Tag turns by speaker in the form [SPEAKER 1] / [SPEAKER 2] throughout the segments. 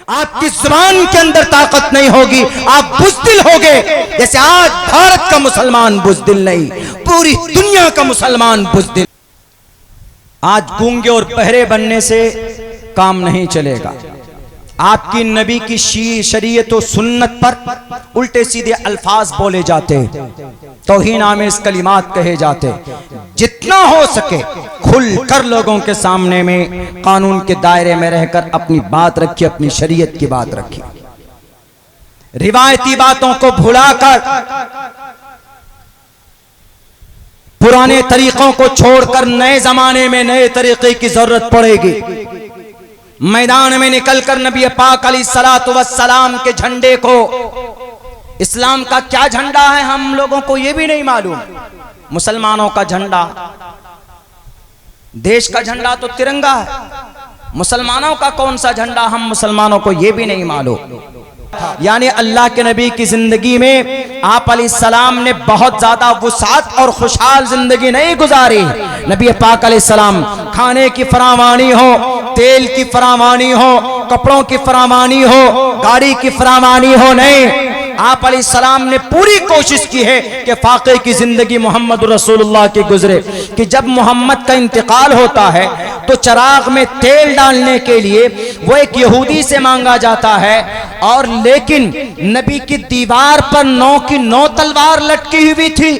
[SPEAKER 1] आपकी जुबान के अंदर ताकत नहीं होगी, आप बुज़दिल होगे। जैसे आज भारत का मुसलमान बुज़दिल नहीं, पूरी दुनिया का मुसलमान बुज़दिल। आज गूंगे और बहरे बनने से काम नहीं चलेगा। आपकी नबी की शरीयत और सुन्नत पर उल्टे सीधे अल्फाज बोले जाते, तौहीन आमेज़ कलिमात कहे जाते। जितना हो सके खुल कर लोगों के सामने में कानून के दायरे में रहकर अपनी बात रखिए, अपनी शरीयत की बात रखिए। रिवायती बातों को भुलाकर, पुराने तरीकों को छोड़कर नए जमाने में नए तरीके की जरूरत पड़ेगी। मैदान में निकलकर नबी पाक अलैहिस्सलातु वस्सलाम के झंडे को, इस्लाम का क्या झंडा है हम लोगों को यह भी नहीं मालूम। मुसलमानों का झंडा, देश का झंडा तो तिरंगा है, मुसलमानों का कौन सा झंडा हम मुसलमानों को यह भी नहीं मालूम। यानी अल्लाह के नबी की जिंदगी में आप अलैहिस्सलाम ने बहुत ज्यादा वुसात और खुशहाल जिंदगी नहीं गुजारी। नबी पाक अलैहिस्सलाम खाने की फरावानी हो, तेल की फरावानी हो, कपड़ों की फरावानी हो, गाड़ी की फरावानी हो, नहीं। आप अलैहिस्सलाम ने पूरी कोशिश की है कि फाके की जिंदगी मोहम्मद रसूलुल्लाह की गुजरे। कि जब मोहम्मद का इंतकाल होता है तो चराग में तेल डालने के लिए वो एक यहूदी से मांगा जाता है, और लेकिन नबी की दीवार पर 9 की 9 तलवार लटकी हुई थी।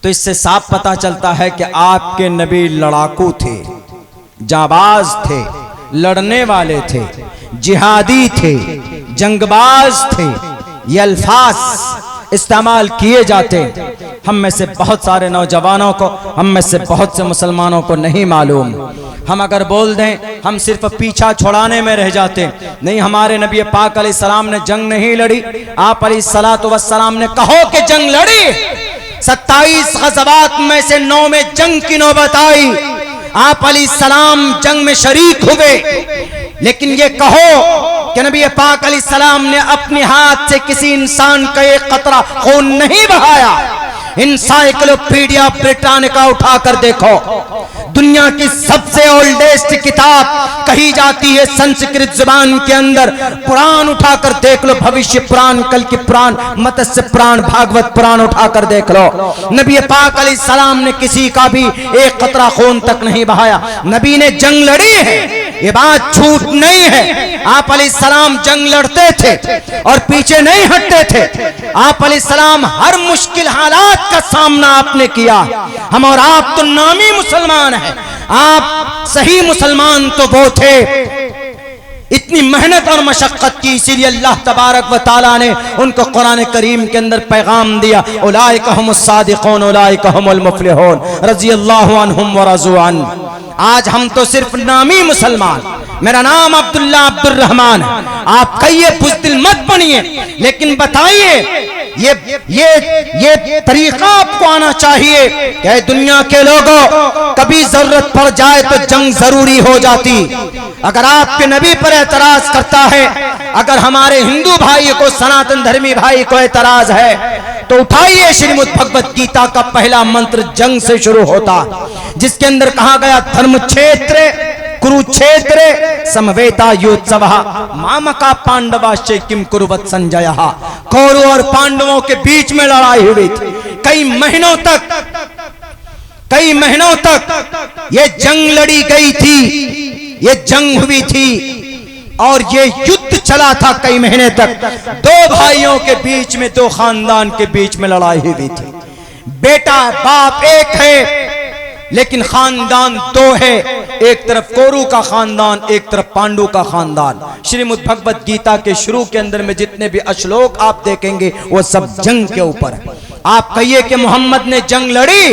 [SPEAKER 1] तो इससे साफ पता चलता है कि आपके नबी लड़ाकू थे, जाबाज थे, लड़ने वाले थे, जिहादी थे, जंगबाज थे। ये अल्फाज इस्तेमाल किए जाते। हम में से बहुत सारे नौजवानों को, हम में से बहुत से मुसलमानों को नहीं मालूम। हम अगर बोल दें हम सिर्फ पीछा छुड़ाने में रह जाते। नहीं, हमारे नबी पाक अलैहिस्सलाम ने जंग नहीं लड़ी। आप अलैहिस्सलातु वस्सलाम ने कहो कि जंग लड़ी। 27 ग़ज़वात में से 9 में जंग की नौबत आई। आप अलैहिस्सलाम जंग में शरीक हुए, लेकिन ये कहो कि नबी पाक अलैहिस्सलाम ने अपने हाथ से किसी इंसान का एक कतरा खून नहीं बहाया। इंसाइक्लोपीडिया ब्रिटानिका उठाकर देखो, दुनिया की सबसे ओल्डेस्ट किताब कही जाती है संस्कृत जुबान के अंदर। पुराण उठाकर देख लो, भविष्य पुराण, कल की पुराण, मत्स्य पुराण, भागवत पुराण उठाकर देख लो। नबी पाक अलैहिस्सलाम ने किसी का भी एक कतरा खून तक नहीं बहाया। नबी ने जंग लड़ी है, ये बात झूठ नहीं है। आप अलैहिस्सलाम जंग लड़ते थे और पीछे नहीं हटते थे। आप अलैहिस्सलाम हर मुश्किल हालात का सामना आपने किया। हम और आप तो नामी मुसलमान हैं, आप सही मुसलमान तो वो थे। इतनी मेहनत और मशक्कत की, इसीलिए अल्लाह तबारक व तआला ने उनको कुरान करीम के अंदर पैगाम दिया, उलाइका हुमुस सादिक़ून उलाइका हुमुल मुफ़्लिहून रज़ियल्लाहु अन्हुम व रज़ू अन। आज हम तो सिर्फ नामी मुसलमान, मेरा नाम अब्दुल्ला अब्दुर्रहमान है। आप कहिए बुज़दिल मत बनिए, लेकिन बताइए ये तरीका आपको आना चाहिए कि दुनिया के लोगों, कभी जरूरत पड़ जाए तो जंग जरूरी हो जाती। अगर आपके नबी पर एतराज करता है, अगर हमारे हिंदू भाई को, सनातन धर्मी भाई को एतराज है, तो उठाइए श्रीमद् भगवत गीता का पहला मंत्र जंग से शुरू होता, जिसके अंदर कहा गया धर्म क्षेत्र कुरुक्षेत्र समवेता योत्सवः मामका पांडवाश्च किम कुरुवत संजयः। कौरव और पांडवों के बीच में लड़ाई हुई थी। कई महीनों तक ये जंग लड़ी गई थी, ये जंग हुई थी और ये युद्ध चला था कई महीने तक। 2 भाइयों के बीच में, 2 खानदान के बीच में लड़ाई हुई थी। बेटा बाप एक है, लेकिन खानदान 2 है। एक तरफ कोरु का खानदान, एक तरफ पांडु का खानदान। श्रीमद् भगवत गीता के शुरू के अंदर में जितने भी श्लोक आप देखेंगे वो सब जंग के ऊपर है। आप कहिए कि मोहम्मद ने जंग लड़ी,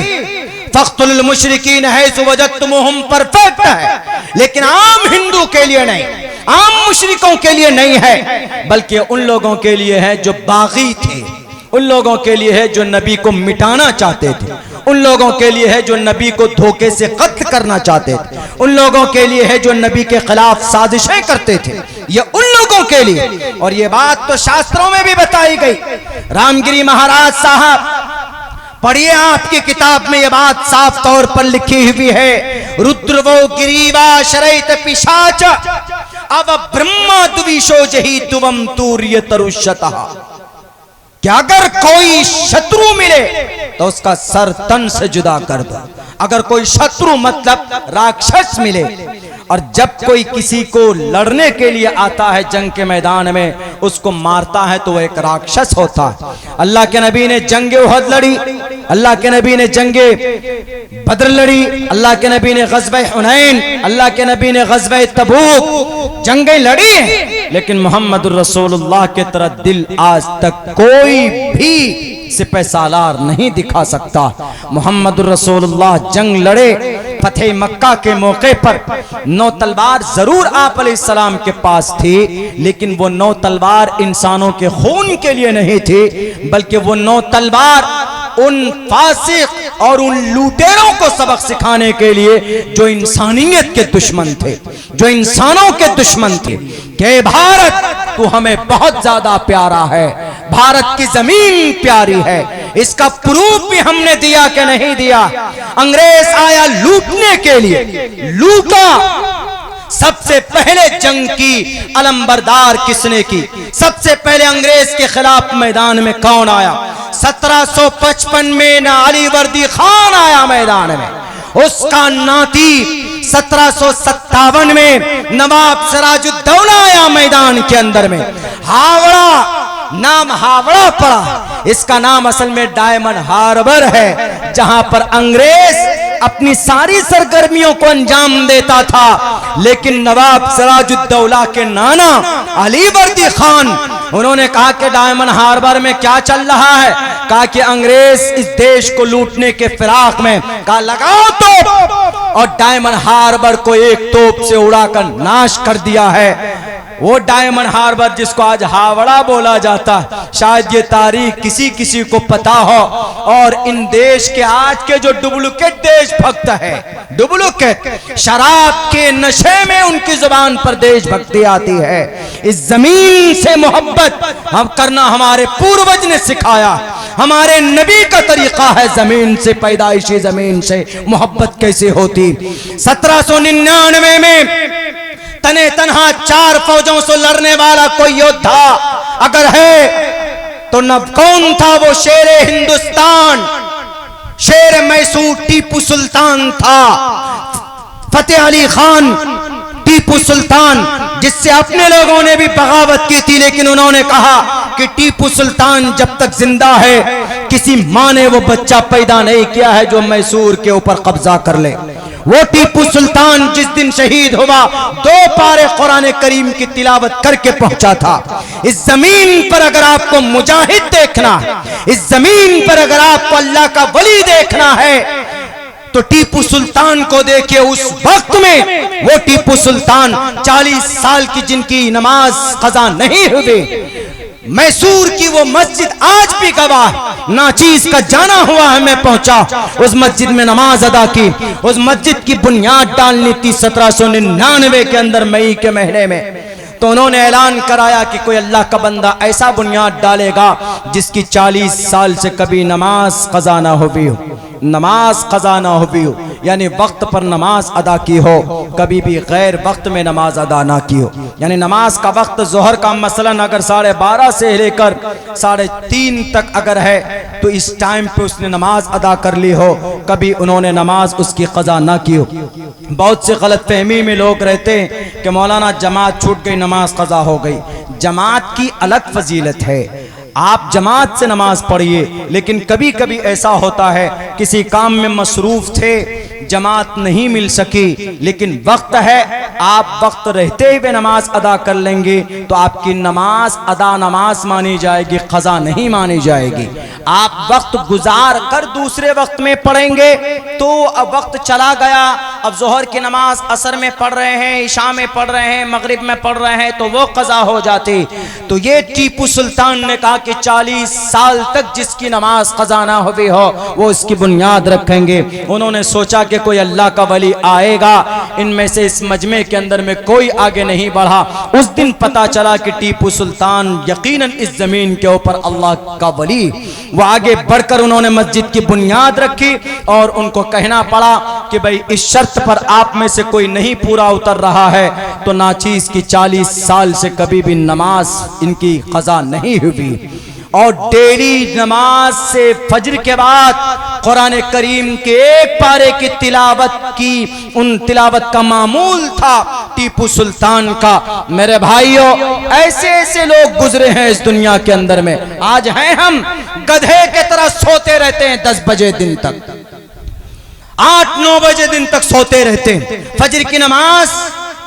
[SPEAKER 1] फ़क़्तुल मुशरिकीन हैसु वजदतमुहुम परफेक्ट है, लेकिन आम हिंदू के लिए नहीं, आम मुशरिकों के लिए नहीं है, बल्कि उन लोगों के लिए है जो बागी थे, उन लोगों के लिए है जो नबी को मिटाना चाहते थे, उन लोगों के लिए है जो नबी को धोखे से कत्ल करना चाहते थे, उन लोगों के लिए है जो नबी के खिलाफ साजिशें करते थे। ये उन लोगों के लिए, और ये बात तो शास्त्रों में भी बताई गई। रामगिरी महाराज साहब पढ़िए, आपकी किताब में ये बात साफ तौर पर लिखी हुई है। रुद्र वो गिरीवा शरैत पिशाच अब ब्रह्मा द्विशो जही तुवम तूर्य तरुष्यतः, कि अगर कोई शत्रु मिले तो उसका सर तन से जुदा कर दो। अगर कोई शत्रु मतलब राक्षस मिले, और जब कोई किसी को लड़ने के लिए आता है जंग के मैदान में, उसको मारता है तो वह एक राक्षस होता है। अल्लाह के नबी ने जंगे उहद लड़ी, अल्लाह के नबी ने जंगे बद्र लड़ी, अल्लाह के नबी ने ग़ज़वा हुनैन, अल्लाह के नबी ने ग़ज़वा तबूक जंगें लड़ी हैं, लेकिन मोहम्मदुर रसूलुल्लाह के तरह दिल आज तक कोई भी सिपह सालार नहीं दिखा सकता। मोहम्मदुर रसूलुल्लाह जंग लड़े, फतेह मक्का के मौके पर 9 तलवार जरूर आप अलैहिस्सलाम के पास थी, लेकिन वो 9 तलवार इंसानों के खून के लिए नहीं थी, बल्कि वो 9 तलवार उन फासिक और उन लुटेरों को सबक सिखाने के लिए जो इंसानियत के दुश्मन थे, जो इंसानों के दुश्मन थे, कि भारत तू हमें बहुत ज्यादा प्यारा है, भारत की जमीन प्यारी है। इसका प्रूफ भी हमने दिया कि नहीं दिया। अंग्रेज आया लूटने के लिए, लूटा। सबसे पहले जंग की अलंबरदार किसने की? सबसे पहले अंग्रेज के खिलाफ मैदान में कौन आया? 1755 में ना अली वर्दी खान आया मैदान में, उसका नाती 1757 में नवाब सिराजुद्दौला आया मैदान के अंदर में। हावड़ा नाम हावड़ा पड़ा, इसका नाम असल में डायमंड हार्बर है, जहां पर अंग्रेज अपनी सारी सरगर्मियों को अंजाम देता था। लेकिन नवाब सिराजुद्दौला के नाना अली वर्दी खान, उन्होंने कहा कि डायमंड हार्बर में क्या चल रहा है? कहा कि अंग्रेज इस देश को लूटने के फिराक में, कहा लगाओ तोप, और डायमंड हार्बर को एक तोप से उड़ाकर नाश कर दिया है। वो डायमंड हार्बर जिसको आज हावड़ा बोला जाता है, शायद ये तारीख किसी किसी को पता हो। और इन देश के आज के जो डुप्लीकेट देशभक्त है, डुप्लीकेट शराब के नशे में उनकी जुबान पर देशभक्ति आती है। इस जमीन से मोहब्बत हम करना हमारे पूर्वज ने सिखाया, हमारे नबी का तरीका है। जमीन से, पैदाइशी जमीन से मोहब्बत कैसे होती? 1799 में तने तनहा 4 फौजों से लड़ने वाला कोई योद्धा अगर है तो न कौन था वो? शेर हिंदुस्तान, शेर मैसूर टीपू सुल्तान था। फतेह अली खान टीपू सुल्तान, जिससे अपने लोगों ने भी बगावत की थी, लेकिन उन्होंने कहा कि टीपू सुल्तान जब तक जिंदा है, किसी मां ने वो बच्चा पैदा नहीं किया है जो मैसूर के ऊपर कब्जा कर ले। वो टीपू सुल्तान जिस दिन शहीद हुआ, 2 पारे कुरान करीम की तिलावत करके पहुंचा था। इस जमीन पर अगर आपको मुजाहिद देखना है, इस जमीन पर अगर आपको अल्लाह का वली देखना है, तो टीपू सुल्तान को देखिए। उस वक्त में वो टीपू सुल्तान 40 साल की, जिनकी नमाज कज़ा नहीं हुई, मैसूर की वो मस्जिद आज भी गवाह, नाचीज का जाना हुआ है, मैं पहुंचा, उस मस्जिद में नमाज अदा की। उस मस्जिद की बुनियाद डालनी थी 1799 के अंदर, मई के महीने में। तो उन्होंने ऐलान कराया कि कोई अल्लाह का बंदा ऐसा बुनियाद डालेगा जिसकी 40 साल से कभी नमाज कज़ा ना हुई हो, नमाज कज़ा ना हुई हो, यानी वक्त पर नमाज अदा की हो, कभी भी गैर वक्त में नमाज अदा ना की हो। यानी नमाज का वक्त जोहर का मसलन अगर 12:30 से लेकर 3:30 तक अगर है, तो इस टाइम पे उसने नमाज अदा कर ली हो, कभी उन्होंने नमाज उसकी कज़ा ना की हो। बहुत से गलत फहमी में लोग रहते हैं कि मौलाना जमात छूट गई, नमाज कज़ा हो गई। जमात की अलग फजीलत है, आप जमात से नमाज पढ़िए, लेकिन कभी कभी ऐसा होता है किसी काम में मसरूफ थे, जमात नहीं मिल सकी, लेकिन वक्त है, आप वक्त रहते हुए नमाज अदा कर लेंगे तो आपकी नमाज अदा नमाज मानी जाएगी, कज़ा नहीं मानी जाएगी। आप वक्त गुजार कर दूसरे वक्त में पढ़ेंगे तो अब वक्त चला गया, अब जोहर की नमाज असर में पढ़ रहे हैं, इशा में पढ़ रहे हैं, मगरिब में पढ़ रहे हैं, तो वो कज़ा हो जाती। तो ये टीपू सुल्तान ने कहा कि 40 साल तक जिसकी नमाज कज़ा ना हुई हो वो इसकी बुनियाद रखेंगे। उन्होंने सोचा कि कोई अल्लाह का वली आएगा, इनमें से इस मजमे के अंदर में कोई आगे नहीं बढ़ा। उस दिन पता चला कि टीपू सुल्तान यकीनन इस जमीन के ऊपर अल्लाह का वली। वो आगे बढ़कर उन्होंने मस्जिद की बुनियाद रखी और उनको कहना पड़ा कि भाई इस शर्त शर्त पर आप में से कोई नहीं पूरा उतर रहा है तो नाचीज की 40 साल से कभी भी नमाज इनकी क़ज़ा नहीं हुई। और डेली नमाज से फजर के बाद कुरान करीम के एक पारे की तिलावत की, उन तिलावत का मामूल था टीपू सुल्तान का। मेरे भाइयों, ऐसे ऐसे लोग गुजरे हैं इस दुनिया के अंदर में। आज हैं हम गधे के तरह सोते रहते हैं 10 बजे दिन तक, 8-9 बजे दिन तक सोते रहते हैं। फजर की नमाज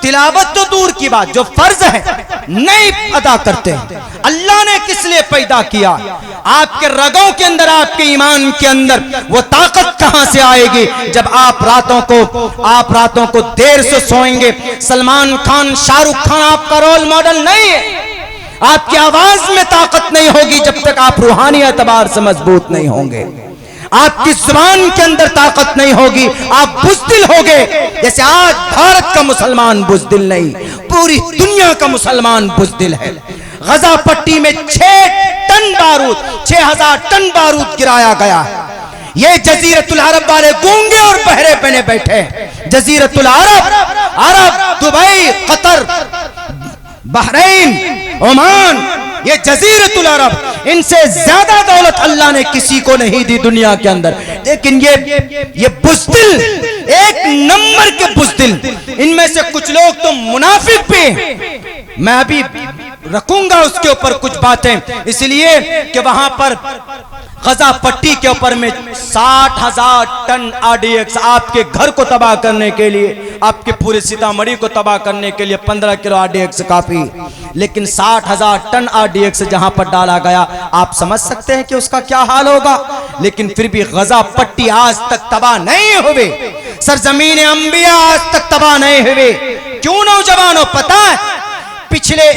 [SPEAKER 1] तिलावत तो दूर की बात, जो फर्ज है नहीं अदा करते हैं। अल्लाह ने किस लिए पैदा किया? आपके रगों के अंदर, आपके ईमान के अंदर वो ताकत कहां से आएगी जब आप रातों को देर से सोएंगे। सलमान खान, शाहरुख खान आपका रोल मॉडल नहीं है। आपकी आवाज में ताकत नहीं होगी जब तक आप रूहानी एतबार से मजबूत नहीं होंगे। आपकी जुबान के अंदर ताकत नहीं होगी, आप बुज़दिल होगे। जैसे आज भारत का मुसलमान बुज़दिल नहीं, पूरी दुनिया का मुसलमान बुज़दिल है। गजा पट्टी में 6,000 टन बारूद गिराया गया है। ये जजीरतुल अरब वाले गूंगे और बहरे बने बैठे हैं। जजीरतुल अरब, दुबई, कतर, बहरीन, ओमान, ये जजीरतुल अरब, इनसे ज्यादा दौलत अल्लाह ने किसी को नहीं दी दुनिया के अंदर। लेकिन ये बुज़दिल, एक नंबर के बुज़दिल। इनमें से कुछ लोग तो मुनाफिक भी। मैं अभी रखूंगा उसके ऊपर कुछ बातें, इसलिए कि वहां पर गजा पट्टी के ऊपर में 60,000 टन आरडीएक्स आपके घर को तबाह करने के लिए, आपके पूरे सीतामढ़ी को तबाह करने के लिए 15 किलो आरडीएक्स काफी। लेकिन 60,000 टन आरडीएक्स जहां पर डाला गया, आप समझ सकते हैं कि उसका क्या हाल होगा। लेकिन फिर भी गजा पट्टी आज तक तबाह नहीं हुए, सरजमीन अंबिया आज तक तबाह नहीं हुए। क्यों नौजवानों? पता है, पिछले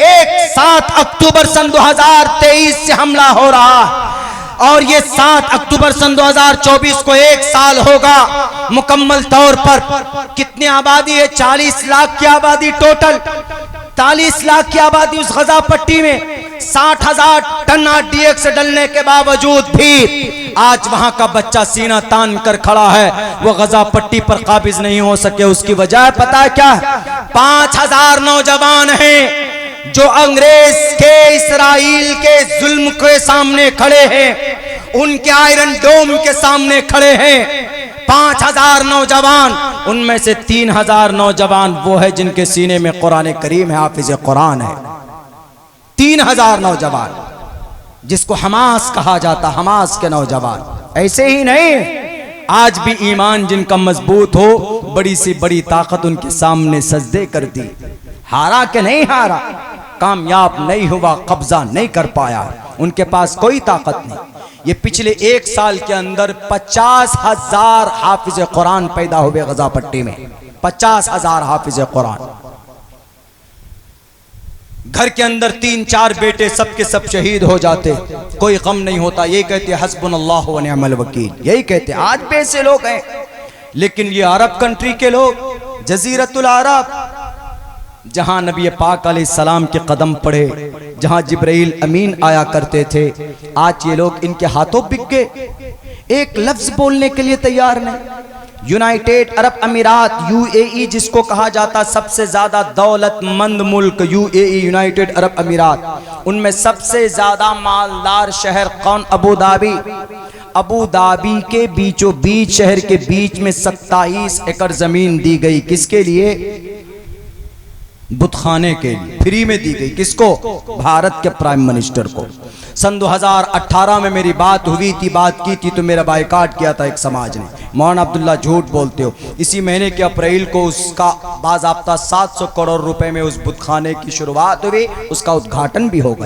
[SPEAKER 1] 7 अक्टूबर सन 2023 से हमला हो रहा और ये 7 अक्टूबर सन 2024 को 1 साल होगा मुकम्मल तौर पर। कितनी आबादी है? 40 लाख की आबादी टोटल। 40 लाख की आबादी उस गजा पट्टी में। 60,000 टन आरडीएक्स डलने के बावजूद भी आज वहां का बच्चा सीना तान कर खड़ा है, वो गजा पट्टी पर काबिज नहीं हो सके। उसकी वजह पता है क्या है? 5,000 नौजवान हैं जो अंग्रेज के, इसराइल के जुल्म के सामने खड़े हैं, उनके आयरन डोम के सामने खड़े हैं। 5,000 नौजवान, उनमें से 3,000 नौजवान वो है जिनके सीने में कुरान करीम है, हाफिज कुरान है। 3,000 नौजवान, जिसको हमास कहा जाता, हमास के नौजवान। ऐसे ही नहीं, आज भी ईमान जिनका मजबूत हो, बड़ी सी बड़ी ताकत उनके सामने सजदे कर दी। हारा के नहीं हारा, कामयाब नहीं हुआ, कब्जा नहीं कर पाया, उनके पास कोई ताकत नहीं। ये पिछले 1 साल के अंदर 50,000 हाफिज कुरान पैदा हुए गजा पट्टी में। 50,000 हाफिज कुरान। घर के अंदर 3-4 बेटे सबके सब शहीद हो जाते, कोई गम नहीं होता। यही कहते हस्बुनल्लाह व निअमल वकील, यही कहते। आज भी ऐसे लोग हैं। लेकिन ये अरब कंट्री के लोग, जजीरतुल अरब, जहां नबी पाक अलैहिस्सलाम के कदम पड़े, जहां जिब्राइल अमीन आया करते थे, आज ये लोग इनके हाथों बिक गए। एक लफ्ज बोलने के लिए तैयार नहीं। यूनाइटेड अरब अमीरात, यूएई, जिसको कहा जाता सबसे ज्यादा दौलतमंद मुल्क, यूएई, यूनाइटेड अरब अमीरात, उनमें सबसे ज्यादा मालदार शहर कौन? Abu Dhabi. अबू धाबी के बीचों बीच, शहर के बीच में 27 एकड़ जमीन दी गई। किसके लिए? बुतखाने के लिए, फ्री में दी गई। किसको? भारत के प्राइम मिनिस्टर को। सन 2018 में मेरी बात हुई थी, बात की थी तो मेरा बायकाट किया था एक समाज ने। मौलाना अब्दुल्ला झूठ बोलते हो। इसी महीने के अप्रैल को उसका बाज़ाब्ता 700 करोड़ रुपए में उस बुतखाने की शुरुआत हुई, उसका उद्घाटन भी हो गया।